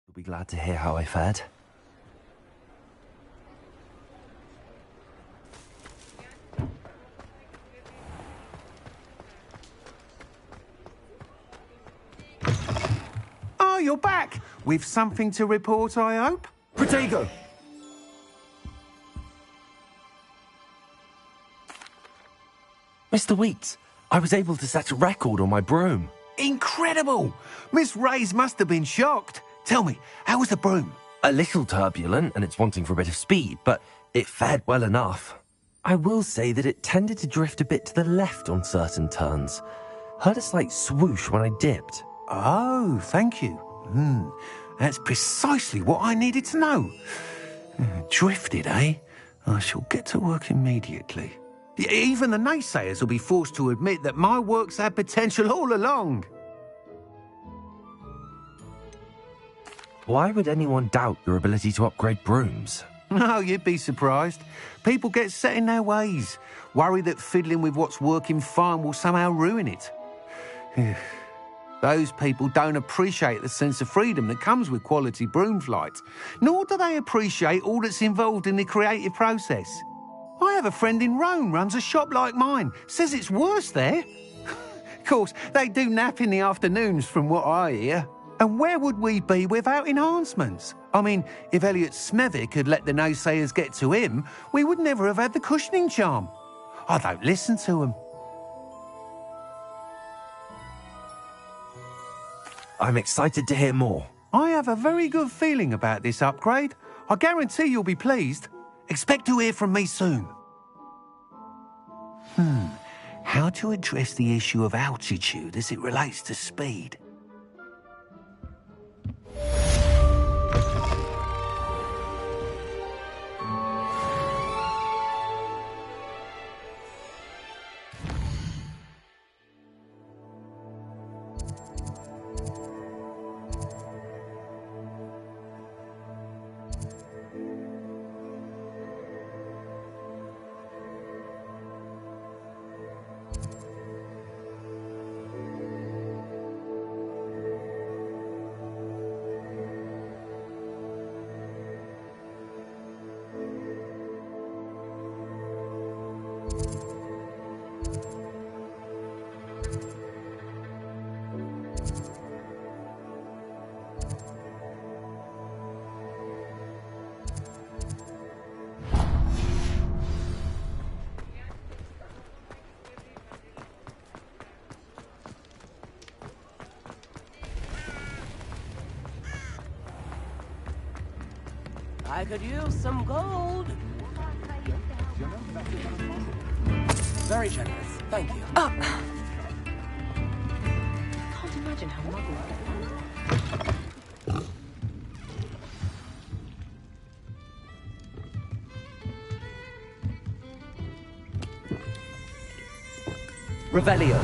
You'll be glad to hear how I fared. Oh, you're back! With something to report, I hope? Protego! Mr. Weeks, I was able to set a record on my broom. Incredible! Miss Reyes must have been shocked. Tell me, how was the broom? A little turbulent, and it's wanting for a bit of speed, but it fared well enough. I will say that it tended to drift a bit to the left on certain turns. Heard a slight swoosh when I dipped. Oh, thank you. That's precisely what I needed to know. Drifted, eh? I shall get to work immediately. Even the naysayers will be forced to admit that my work's had potential all along. Why would anyone doubt your ability to upgrade brooms? No, you'd be surprised. People get set in their ways, worry that fiddling with what's working fine will somehow ruin it. Those people don't appreciate the sense of freedom that comes with quality broom flight, nor do they appreciate all that's involved in the creative process. I have a friend in Rome runs a shop like mine, says it's worse there. Of course, they do nap in the afternoons from what I hear. And where would we be without enhancements? I mean, if Elliot Smethwick had let the naysayers get to him, we would never have had the cushioning charm. I don't listen to them. I'm excited to hear more. I have a very good feeling about this upgrade. I guarantee you'll be pleased. Expect to hear from me soon. How to address the issue of altitude as it relates to speed? I could use some gold. Very generous. Thank you. Can't imagine how lovely. Revelio.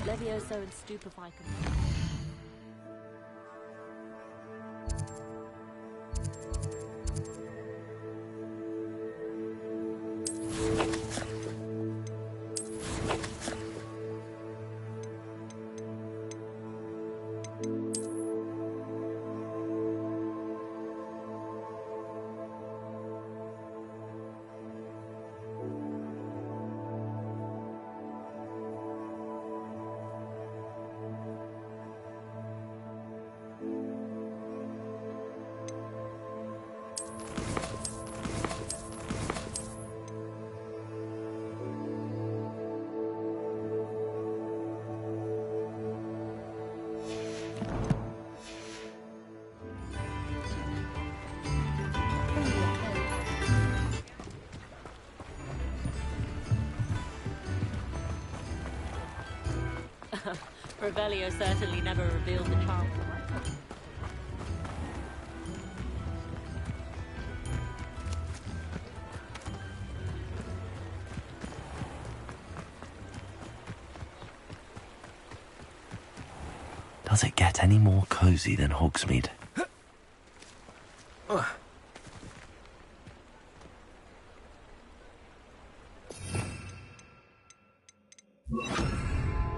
Levioso and Stupefy can... Revelio certainly never revealed the charm to myself. Does it get any more cozy than Hogsmeade?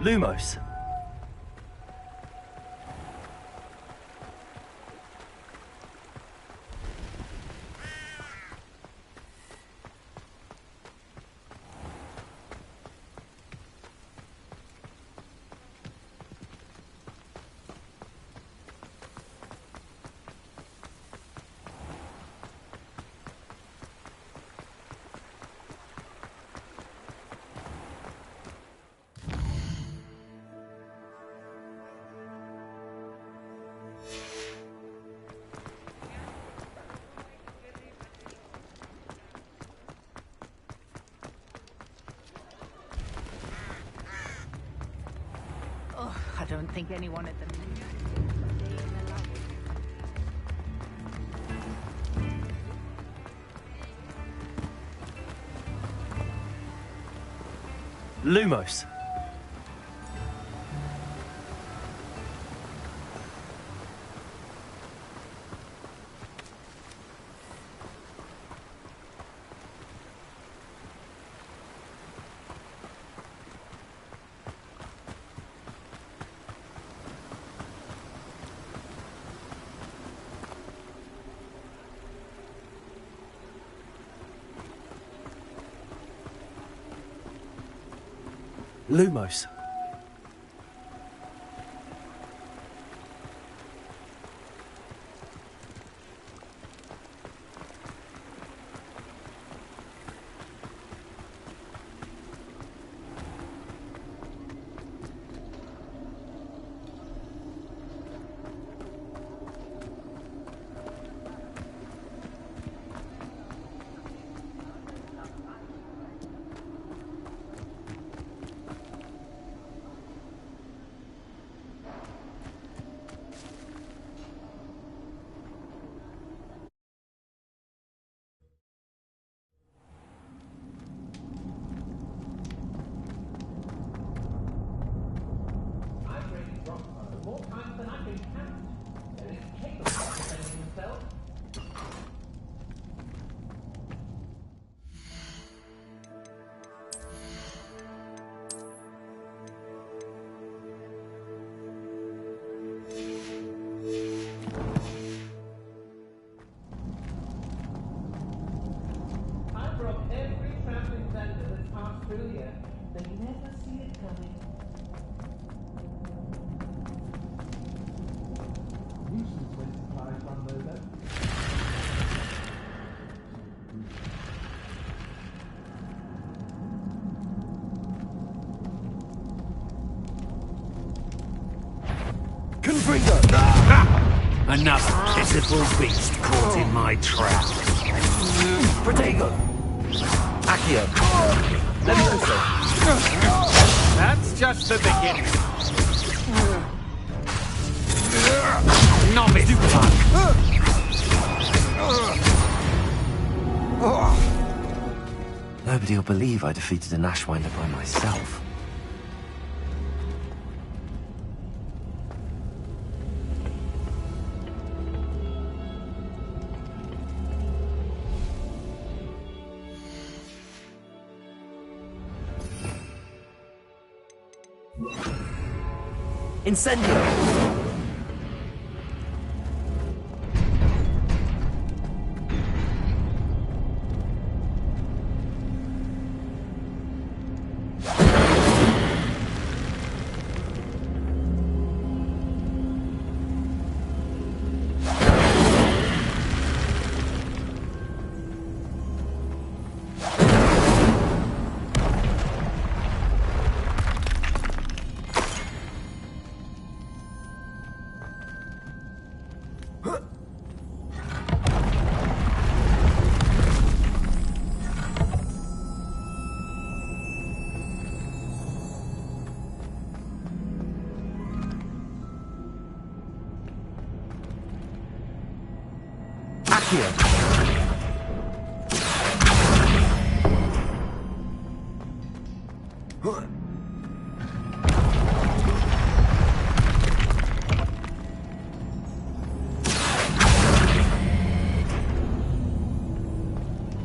Lumos. I don't think anyone at the Lumos. Lumos. Another pitiful beast caught in my trap. Protego. Accio. Levioso. That's just the beginning. Novice. Nobody will believe I defeated an Ashwinder by myself. Incendio! Accio.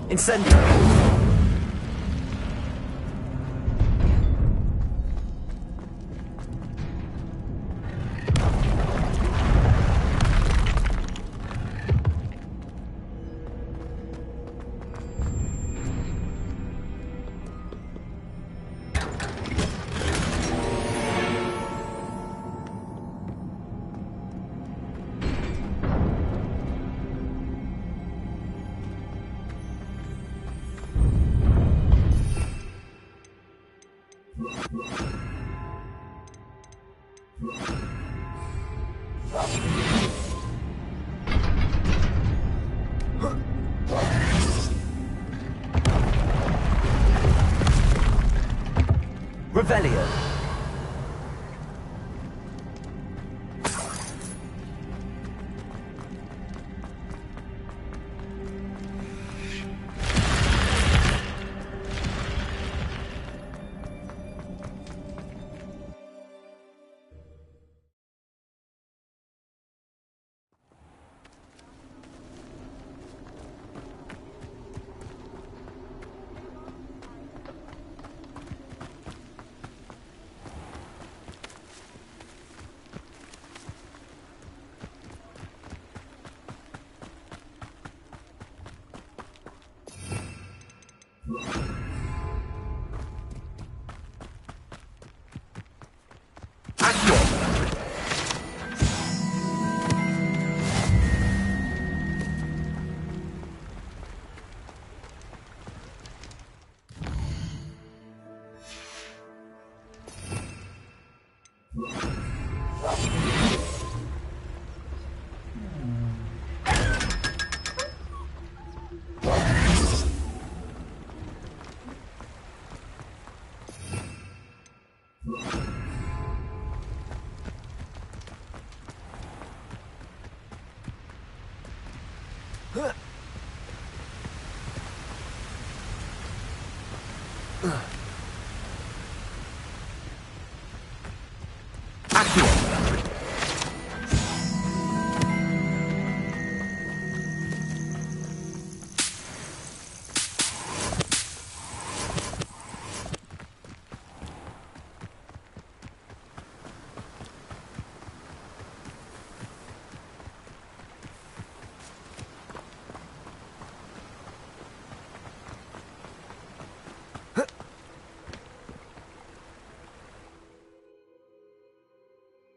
Incendio. Revelio. Ugh.